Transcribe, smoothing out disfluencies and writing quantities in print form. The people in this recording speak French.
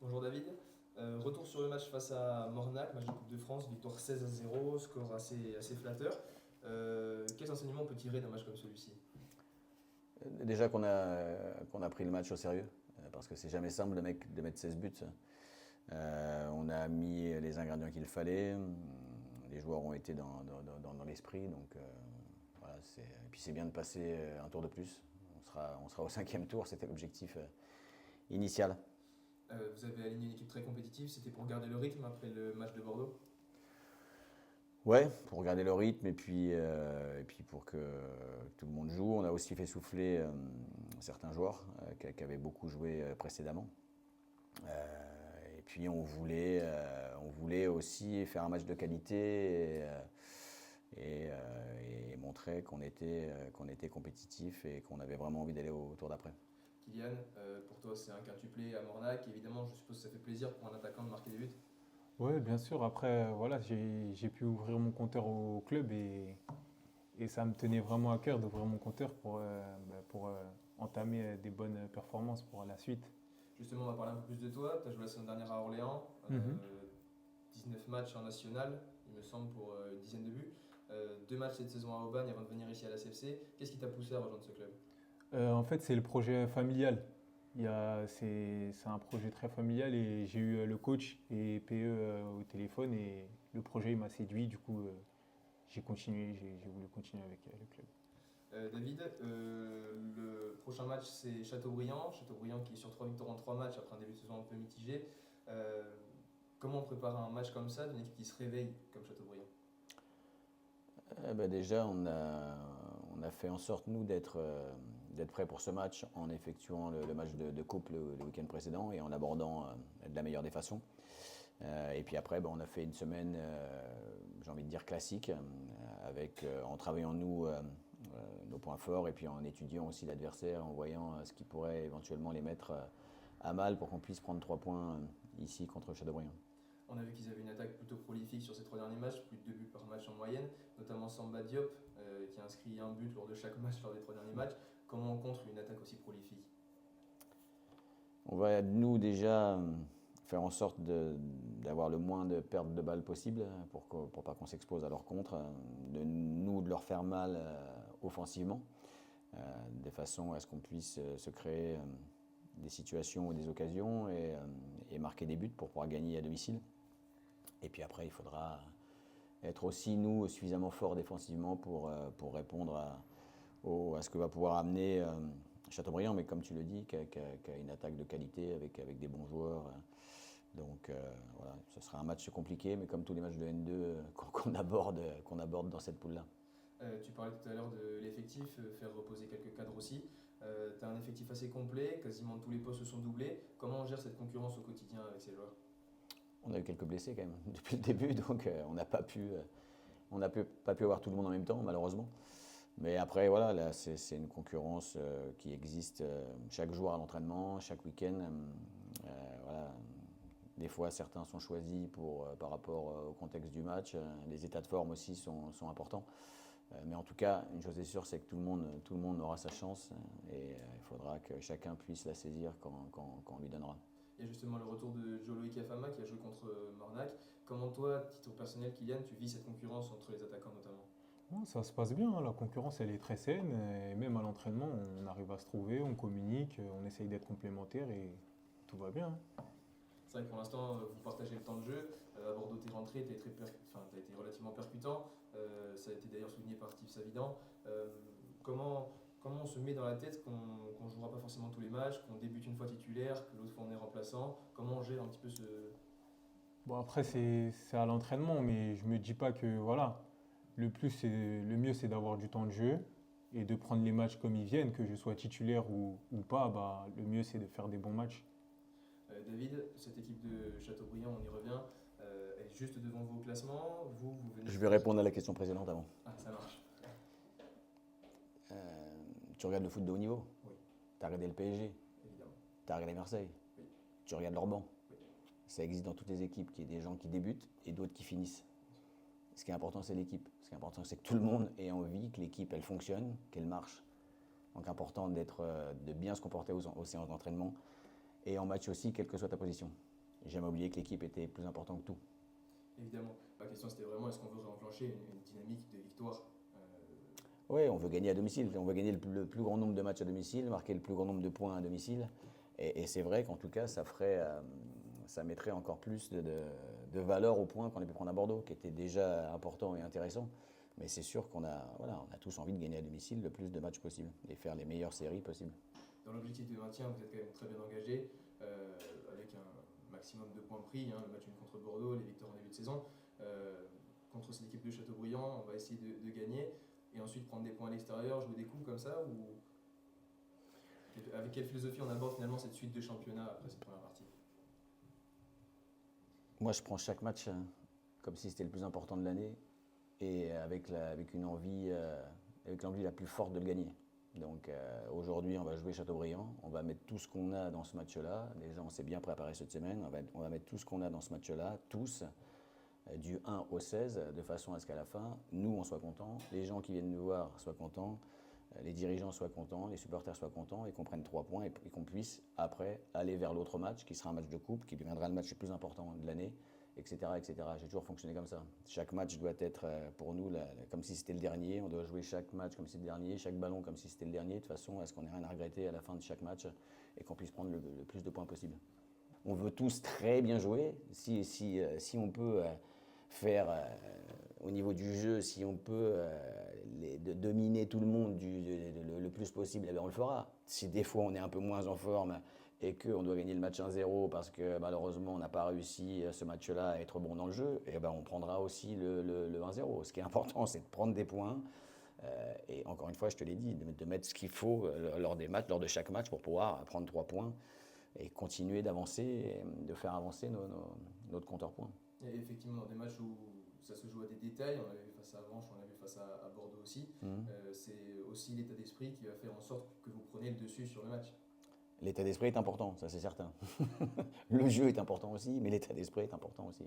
Bonjour David. Retour sur le match face à Mornac, match de Coupe de France, victoire 16-0, score assez flatteur. Quels enseignements on peut tirer d'un match comme celui-ci? Déjà qu'on a pris le match au sérieux, parce que c'est jamais simple de mettre 16 buts. On a mis les ingrédients qu'il fallait, les joueurs ont été dans l'esprit, donc voilà, et puis c'est bien de passer un tour de plus. On sera au cinquième tour, c'était l'objectif initial. Vous avez aligné une équipe très compétitive, c'était pour garder le rythme après le match de Bordeaux? Ouais, pour garder le rythme et puis pour que tout le monde joue. On a aussi fait souffler certains joueurs qui avaient beaucoup joué précédemment. Et puis on voulait aussi faire un match de qualité et montrer qu'on était compétitif et qu'on avait vraiment envie d'aller au tour d'après. Kylian, pour toi c'est un quintuplé à Mornac, évidemment je suppose que ça fait plaisir pour un attaquant de marquer des buts. Oui, bien sûr. Après, voilà, j'ai pu ouvrir mon compteur au club et ça me tenait vraiment à cœur d'ouvrir mon compteur pour entamer des bonnes performances pour la suite. Justement on va parler un peu plus de toi, tu as joué la saison dernière à Orléans, Mhm. 19 matchs en national, il me semble pour une dizaine de buts. Deux matchs cette saison à Aubagne avant de venir ici à la CFC. Qu'est-ce qui t'a poussé à rejoindre ce club? En fait, c'est le projet familial. C'est un projet très familial et j'ai eu le coach et PE au téléphone et le projet il m'a séduit. Du coup, j'ai continué, j'ai voulu continuer avec le club. David, le prochain match c'est Châteaubriand. Châteaubriand qui est sur 3 victoires en 3 matchs après un début de saison un peu mitigé. Euh, Comment on prépare un match comme ça d'une équipe qui se réveille comme Châteaubriand? Déjà, on a fait en sorte, nous, d'être prêts pour ce match en effectuant le match de coupe le week-end précédent et en abordant de la meilleure des façons. Et puis après, on a fait une semaine, j'ai envie de dire classique, en travaillant nous nos points forts et puis en étudiant aussi l'adversaire, en voyant ce qui pourrait éventuellement les mettre à mal pour qu'on puisse prendre 3 points ici contre Châteaubriand. On a vu qu'ils avaient une attaque plutôt prolifique sur ces 3 derniers matchs, plus de 2 buts par match en moyenne, notamment Samba Diop qui a inscrit un but lors de chaque match lors des 3 derniers matchs. Comment on contre une attaque aussi prolifique? On va, nous, déjà faire en sorte d'avoir le moins de pertes de balles possible pour pas qu'on s'expose à leur contre, de leur faire mal offensivement, de façon à ce qu'on puisse se créer des situations ou des occasions et marquer des buts pour pouvoir gagner à domicile. Et puis après, il faudra être aussi, nous, suffisamment forts défensivement pour répondre à ce que va pouvoir amener Chateaubriand, mais comme tu le dis, qui a une attaque de qualité avec des bons joueurs. Donc voilà, ce sera un match compliqué, mais comme tous les matchs de N2 qu'on aborde dans cette poule-là. Tu parlais tout à l'heure de l'effectif, faire reposer quelques cadres aussi. Tu as un effectif assez complet, quasiment tous les postes se sont doublés. Comment on gère cette concurrence au quotidien avec ces joueurs? On a eu quelques blessés quand même depuis le début, donc on n'a pas pu avoir tout le monde en même temps, malheureusement. Mais après, voilà, là, c'est une concurrence qui existe chaque jour à l'entraînement, chaque week-end. Voilà. Des fois, certains sont choisis par rapport au contexte du match. Les états de forme aussi sont importants. Mais en tout cas, une chose est sûre, c'est que tout le monde aura sa chance et il faudra que chacun puisse la saisir quand on lui donnera. Il y a justement le retour de Jolo Ikafama qui a joué contre Mornac. Comment toi, à titre personnel, Kylian, tu vis cette concurrence entre les attaquants notamment? Non, ça se passe bien, hein. La concurrence elle est très saine et même à l'entraînement on arrive à se trouver, on communique, on essaye d'être complémentaires et tout va bien, hein. C'est vrai que pour l'instant, vous partagez le temps de jeu. À Bordeaux, tu es rentré, tu as été relativement percutant. Ça a été d'ailleurs souligné par Steve Savidan. Comment on se met dans la tête qu'on ne jouera pas forcément tous les matchs, qu'on débute une fois titulaire, que l'autre fois on est remplaçant? Comment on gère un petit peu ce... Bon après c'est à l'entraînement mais je me dis pas que voilà, le mieux c'est d'avoir du temps de jeu et de prendre les matchs comme ils viennent, que je sois titulaire ou pas, bah, le mieux c'est de faire des bons matchs. David, cette équipe de Châteaubriand, on y revient, elle est juste devant vous au classement. Vous venez Je de vais passer. répondre à la question précédente avant. Ah, ça marche. Tu regardes le foot de haut niveau? Oui, Tu as regardé le PSG? évidemment. Tu as regardé Marseille? Oui, Tu regardes leur banc? oui. Ça existe dans toutes les équipes, qu'il y ait des gens qui débutent et d'autres qui finissent. Ce qui est important, c'est l'équipe. Ce qui est important, c'est que tout le monde ait envie que l'équipe, elle fonctionne, qu'elle marche. Donc important de bien se comporter aux séances d'entraînement et en match aussi, quelle que soit ta position. jamais oublié que l'équipe était plus importante que tout. Évidemment. Ma question c'était vraiment est-ce qu'on veut enclencher une dynamique de victoire Oui, on veut gagner à domicile. On veut gagner le plus grand nombre de matchs à domicile, marquer le plus grand nombre de points à domicile. Et c'est vrai qu'en tout cas, ça mettrait encore plus de valeur aux points qu'on a pu prendre à Bordeaux, qui était déjà important et intéressant. Mais c'est sûr qu'on a, voilà, on a tous envie de gagner à domicile le plus de matchs possible et faire les meilleures séries possibles. Dans l'objectif de maintien, vous êtes quand même très bien engagé, avec un maximum de points pris, hein, le match nul contre Bordeaux, les victoires en début de saison. Contre cette équipe de Châteaubriand, on va essayer de gagner et ensuite prendre des points à l'extérieur, jouer des coups comme ça ou avec quelle philosophie on aborde finalement cette suite de championnat après cette première partie? Moi, je prends chaque match comme si c'était le plus important de l'année et avec une envie, avec l'envie la plus forte de le gagner. Donc aujourd'hui, on va jouer Châteaubriand, on va mettre tout ce qu'on a dans ce match-là. Déjà, on s'est bien préparé cette semaine, on va mettre tout ce qu'on a dans ce match-là, tous, du 1 au 16, de façon à ce qu'à la fin, nous, on soit contents, les gens qui viennent nous voir soient contents, les dirigeants soient contents, les supporters soient contents et qu'on prenne 3 points et qu'on puisse après aller vers l'autre match qui sera un match de coupe, qui deviendra le match le plus important de l'année, etc., etc. J'ai toujours fonctionné comme ça. Chaque match doit être pour nous comme si c'était le dernier. On doit jouer chaque match comme si c'était le dernier, chaque ballon comme si c'était le dernier, de façon à ce qu'on ait rien à regretter à la fin de chaque match et qu'on puisse prendre le plus de points possible. On veut tous très bien jouer. Si on peut faire au niveau du jeu, si on peut dominer tout le monde le plus possible, eh bien on le fera. Si des fois on est un peu moins en forme et qu'on doit gagner le match 1-0 parce que malheureusement on n'a pas réussi ce match-là à être bon dans le jeu, eh ben on prendra aussi le 1-0. Ce qui est important, c'est de prendre des points. Et encore une fois, je te l'ai dit, de mettre ce qu'il faut lors des matchs, lors de chaque match pour pouvoir prendre 3 points et continuer d'avancer, de faire avancer notre compteur points. Et effectivement, dans des matchs où ça se joue à des détails, on l'a vu face à Avranches, on l'a vu face à Bordeaux aussi, c'est aussi l'état d'esprit qui va faire en sorte que vous preniez le dessus sur le match. L'état d'esprit est important, ça c'est certain. Le jeu est important aussi, mais l'état d'esprit est important aussi.